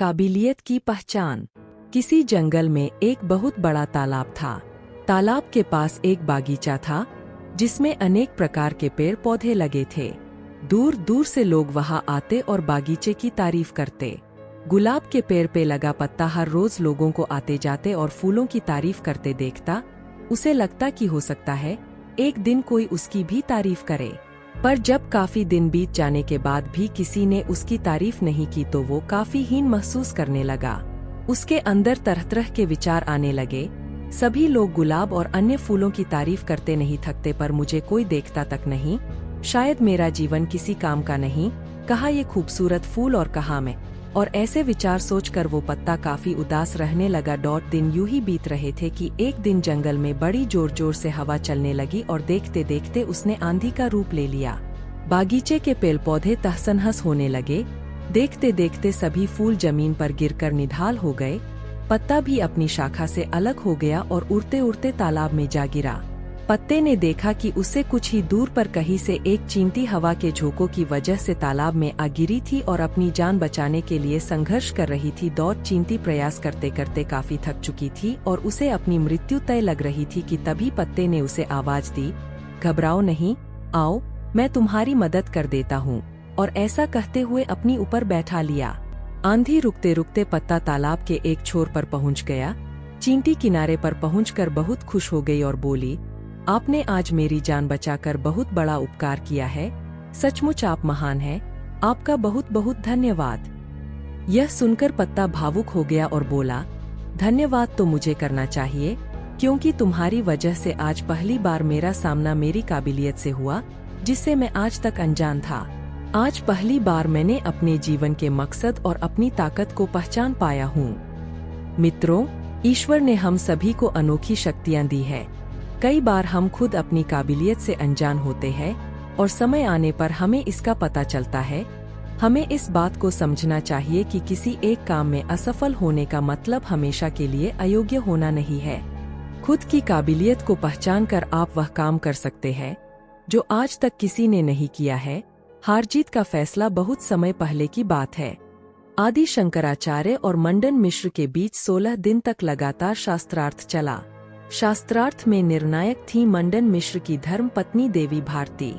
काबिलियत की पहचान। किसी जंगल में एक बहुत बड़ा तालाब था। तालाब के पास एक बागीचा था जिसमें अनेक प्रकार के पेड़ पौधे लगे थे। दूर दूर से लोग वहां आते और बागीचे की तारीफ करते। गुलाब के पेड़ पे लगा पत्ता हर रोज लोगों को आते जाते और फूलों की तारीफ करते देखता। उसे लगता कि हो सकता है एक दिन कोई उसकी भी तारीफ करे। पर जब काफी दिन बीत जाने के बाद भी किसी ने उसकी तारीफ नहीं की तो वो काफी हीन महसूस करने लगा। उसके अंदर तरह तरह के विचार आने लगे। सभी लोग गुलाब और अन्य फूलों की तारीफ करते नहीं थकते, पर मुझे कोई देखता तक नहीं। शायद मेरा जीवन किसी काम का नहीं। कहाँ ये खूबसूरत फूल और कहाँ मैं। और ऐसे विचार सोचकर वो पत्ता काफी उदास रहने लगा। दिन यूं ही बीत रहे थे कि एक दिन जंगल में बड़ी जोर जोर से हवा चलने लगी और देखते देखते उसने आंधी का रूप ले लिया। बागीचे के पेड़ पौधे तहस-नहस होने लगे। देखते देखते सभी फूल जमीन पर गिरकर निढाल हो गए। पत्ता भी अपनी शाखा से अलग हो गया और उड़ते उड़ते तालाब में जा गिरा। पत्ते ने देखा कि उससे कुछ ही दूर पर कहीं से एक चींटी हवा के झोंकों की वजह से तालाब में आ गिरी थी और अपनी जान बचाने के लिए संघर्ष कर रही थी। चींटी प्रयास करते करते काफी थक चुकी थी और उसे अपनी मृत्यु तय लग रही थी कि तभी पत्ते ने उसे आवाज दी, घबराओ नहीं, आओ मैं तुम्हारी मदद कर देता हूँ। और ऐसा कहते हुए अपनी ऊपर बैठा लिया। आंधी रुकते रुकते पत्ता तालाब के एक छोर पर पहुँच गया। चींटी किनारे पर पहुँचकर बहुत खुश हो गई और बोली, आपने आज मेरी जान बचाकर बहुत बड़ा उपकार किया है। सचमुच आप महान हैं। आपका बहुत बहुत धन्यवाद। यह सुनकर पत्ता भावुक हो गया और बोला, धन्यवाद तो मुझे करना चाहिए, क्योंकि तुम्हारी वजह से आज पहली बार मेरा सामना मेरी काबिलियत से हुआ, जिससे मैं आज तक अनजान था। आज पहली बार मैंने अपने जीवन के मकसद और अपनी ताकत को पहचान पाया हूँ। मित्रों, ईश्वर ने हम सभी को अनोखी शक्तियाँ दी है। कई बार हम खुद अपनी काबिलियत से अनजान होते हैं और समय आने पर हमें इसका पता चलता है। हमें इस बात को समझना चाहिए कि किसी एक काम में असफल होने का मतलब हमेशा के लिए अयोग्य होना नहीं है। खुद की काबिलियत को पहचान कर आप वह काम कर सकते हैं जो आज तक किसी ने नहीं किया है। हार जीत का फैसला बहुत समय पहले की बात है। आदि शंकराचार्य और मंडन मिश्र के बीच 16 दिन तक लगातार शास्त्रार्थ चला। शास्त्रार्थ में निर्णायक थी मंडन मिश्र की धर्म पत्नी देवी भारती।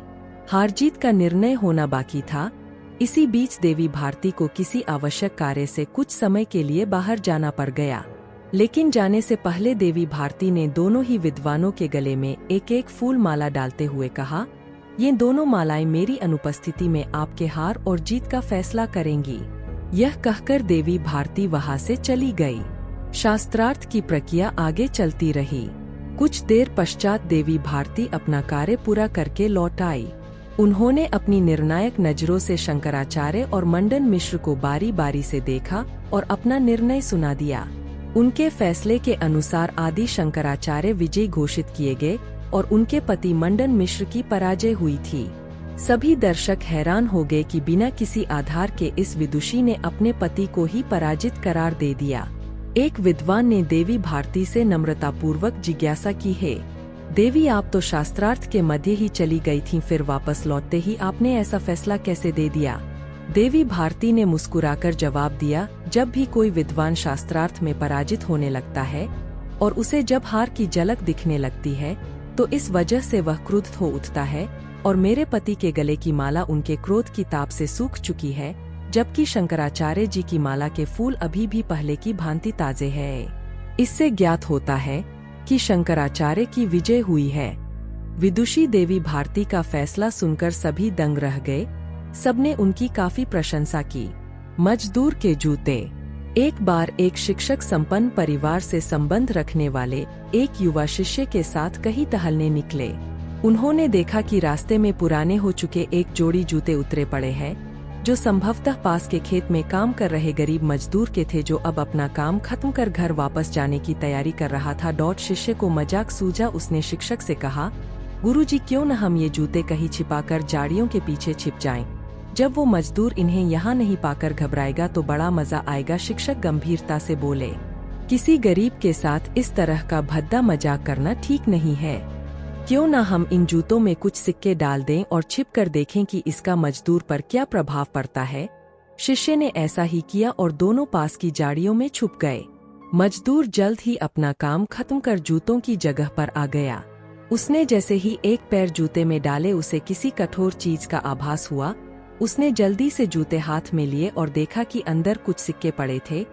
हार जीत का निर्णय होना बाकी था। इसी बीच देवी भारती को किसी आवश्यक कार्य से कुछ समय के लिए बाहर जाना पड़ गया। लेकिन जाने से पहले देवी भारती ने दोनों ही विद्वानों के गले में एक एक फूल माला डालते हुए कहा, ये दोनों मालाएं मेरी अनुपस्थिति में आपके हार और जीत का फैसला करेंगी। यह कहकर देवी भारती वहां से चली गई। शास्त्रार्थ की प्रक्रिया आगे चलती रही। कुछ देर पश्चात देवी भारती अपना कार्य पूरा करके लौट आई। उन्होंने अपनी निर्णायक नजरों से शंकराचार्य और मंडन मिश्र को बारी बारी से देखा और अपना निर्णय सुना दिया। उनके फैसले के अनुसार आदि शंकराचार्य विजयी घोषित किए गए और उनके पति मंडन मिश्र की पराजय हुई थी। सभी दर्शक हैरान हो गए कि बिना किसी आधार के इस विदुषी ने अपने पति को ही पराजित करार दे दिया। एक विद्वान ने देवी भारती से नम्रतापूर्वक जिज्ञासा की, है देवी, आप तो शास्त्रार्थ के मध्य ही चली गई थीं, फिर वापस लौटते ही आपने ऐसा फैसला कैसे दे दिया? देवी भारती ने मुस्कुराकर जवाब दिया, जब भी कोई विद्वान शास्त्रार्थ में पराजित होने लगता है और उसे जब हार की झलक दिखने लगती है तो इस वजह से वह क्रुद्ध हो उठता है और मेरे पति के गले की माला उनके क्रोध की ताप से सूख चुकी है, जबकि शंकराचार्य जी की माला के फूल अभी भी पहले की भांति ताजे हैं। इससे ज्ञात होता है कि शंकराचार्य की विजय हुई है। विदुषी देवी भारती का फैसला सुनकर सभी दंग रह गए। सबने उनकी काफी प्रशंसा की। मजदूर के जूते। एक बार एक शिक्षक संपन्न परिवार से संबंध रखने वाले एक युवा शिष्य के साथ कहीं टहलने निकले। उन्होंने देखा कि रास्ते में पुराने हो चुके एक जोड़ी जूते उतरे पड़े हैं, जो संभवतः पास के खेत में काम कर रहे गरीब मजदूर के थे, जो अब अपना काम खत्म कर घर वापस जाने की तैयारी कर रहा था। शिष्य को मजाक सूझा। उसने शिक्षक से कहा, गुरुजी, क्यों न हम ये जूते कहीं छिपाकर झाड़ियों के पीछे छिप जाएं? जब वो मजदूर इन्हें यहाँ नहीं पाकर घबराएगा तो बड़ा मजा आएगा। शिक्षक गंभीरता से बोले, किसी गरीब के साथ इस तरह का भद्दा मजाक करना ठीक नहीं है। क्यों ना हम इन जूतों में कुछ सिक्के डाल दें और छिप कर देखें कि इसका मजदूर पर क्या प्रभाव पड़ता है। शिष्य ने ऐसा ही किया और दोनों पास की झाड़ियों में छुप गए। मजदूर जल्द ही अपना काम खत्म कर जूतों की जगह पर आ गया। उसने जैसे ही एक पैर जूते में डाले उसे किसी कठोर चीज का आभास हुआ। उसने जल्दी से जूते हाथ में लिए और देखा कि अंदर कुछ सिक्के पड़े थे।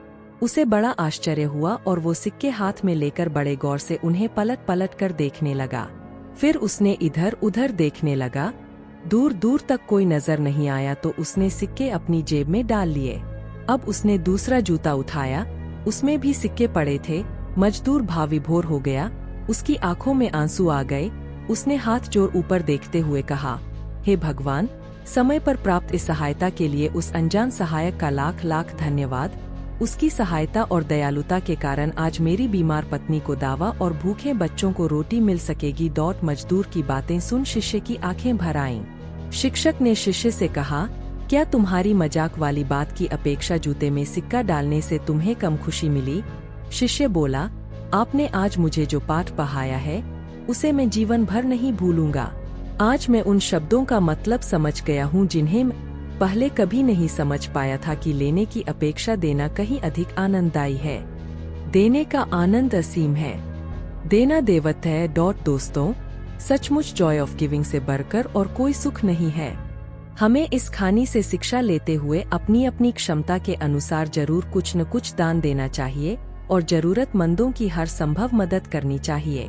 उसे बड़ा आश्चर्य हुआ और वो सिक्के हाथ में लेकर बड़े गौर से उन्हें पलट पलट कर देखने लगा। फिर उसने इधर उधर देखने लगा। दूर दूर तक कोई नजर नहीं आया तो उसने सिक्के अपनी जेब में डाल लिए। अब उसने दूसरा जूता उठाया, उसमें भी सिक्के पड़े थे। मजदूर भाविभोर हो गया, उसकी आंखों में आंसू आ गए। उसने हाथ जोड़ ऊपर देखते हुए कहा, हे भगवान, समय पर प्राप्त इस सहायता के लिए उस अनजान सहायक का लाख लाख धन्यवाद। उसकी सहायता और दयालुता के कारण आज मेरी बीमार पत्नी को दवा और भूखे बच्चों को रोटी मिल सकेगी। मजदूर की बातें सुन शिष्य की आंखें भर आईं। शिक्षक ने शिष्य से कहा, क्या तुम्हारी मजाक वाली बात की अपेक्षा जूते में सिक्का डालने से तुम्हें कम खुशी मिली? शिष्य बोला, आपने आज मुझे जो पाठ पढ़ाया है उसे मैं जीवन भर नहीं भूलूंगा। आज मैं उन शब्दों का मतलब समझ गया हूँ जिन्हें मैं पहले कभी नहीं समझ पाया था कि लेने की अपेक्षा देना कहीं अधिक आनंददायी है। देने का आनंद असीम है। देना देवत्व है। दोस्तों, सचमुच जॉय ऑफ गिविंग से बढ़कर और कोई सुख नहीं है। हमें इस कहानी से शिक्षा लेते हुए अपनी अपनी क्षमता के अनुसार जरूर कुछ न कुछ दान देना चाहिए और जरूरतमंदों की हर संभव मदद करनी चाहिए।